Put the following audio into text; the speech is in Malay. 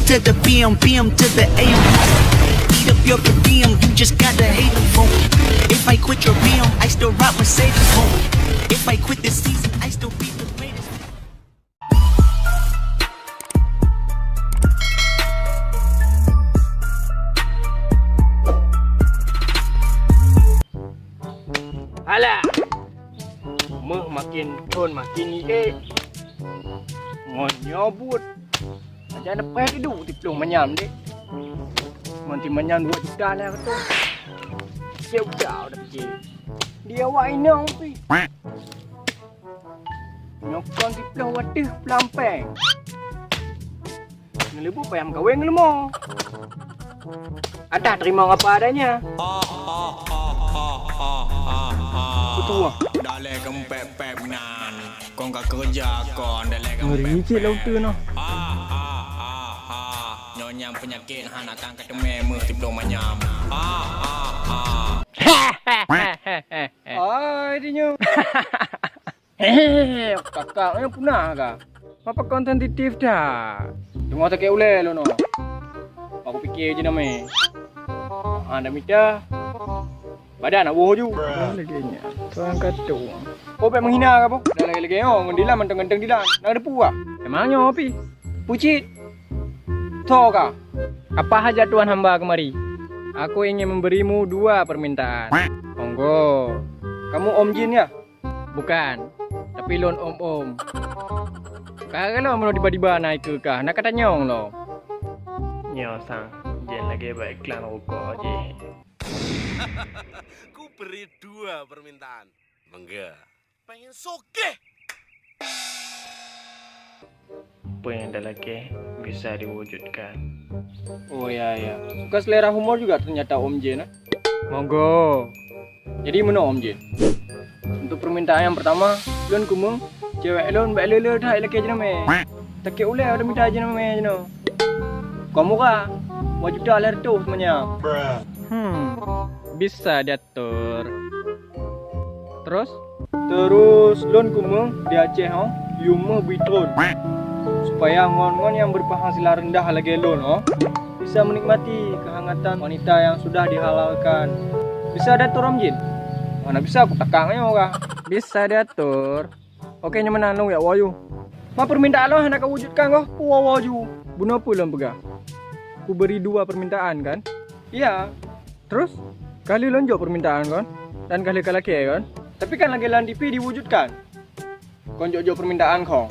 to the PM, PM to the AM. Eat up your per diem, you just gotta hate them phone. If I quit your PM, I still rock Mercedes home. If I quit this season, I still be the greatest. Alah, makin tun makin ni nyobut. Macam lepas tidur tiplung menyam dek. Nanti menyam 2 juta lah kata. Siap dah pergi. Dia awak inang pi. Nyokon tiplung wadah pelampang. Ngelebu payam kawin ngelemo. Ada terima apa adanya. Betul. Dalek kempep-pep nan. Kau enggak kerja kau dalek kempep. Ngeri cik lautu no. Nyonyam penyakit han akan ketemu meh tiblong manyam. Ai dinyo. Kakaknya punah kah? Apa konten titif dah? Tengok tak uleh lo no. Aku fikir je nama. Anda minta badan nak boh ju. Lagi nya. Tuan kata. Oh pek menghina ke apa? Dah lagi-lagi oh ngendilan menteng-menteng dilan. Nak ada puak. Emangnya api? Pucit. Tahu kah? Apa hajat tuan hamba kemari? Aku ingin memberimu 2 permintaan. Monggo. Kamu Om Jin ya? Bukan. Tapi lon om-om. Kalau mau tiba-tiba naik ke kah? Nak kata nyong lo. Nyong sang. Jen lagi baik iklan rokok je. Ku beri 2 permintaan. Bangga. Pengen sokeh. Apa yang dah lagi bisa diwujudkan. Oh ya. Suka selera humor juga ternyata Om Jin. Monggo. Jadi mana Om Jin? Untuk permintaan yang pertama, lon kumung, cewek lon baik lele dah laki je nama. Tak uleh ada minta je nama je no. Kamu kah? Wajib dah lah tu semuanya. Bisa diatur. Terus lon kumung di Aceh ha, yuma bitron. Supaya ngon-ngon yang berpenghasilan rendah lagi lon bisa menikmati kehangatan wanita yang sudah dihalalkan. Bisa diatur Om Jin? Mana bisa aku tekangnya kah? Bisa diatur. Oke nyaman nang ya wayu. Ma permintaan lo hendak kau wujudkan kau. Wayu. Bunuh apa lo pegah? Ku beri 2 permintaan kan? Iya. Terus kali lo jawab permintaan kan? Dan kali laki kan? Tapi kan lagi lan TV diwujudkan. Kau jawab permintaan kau.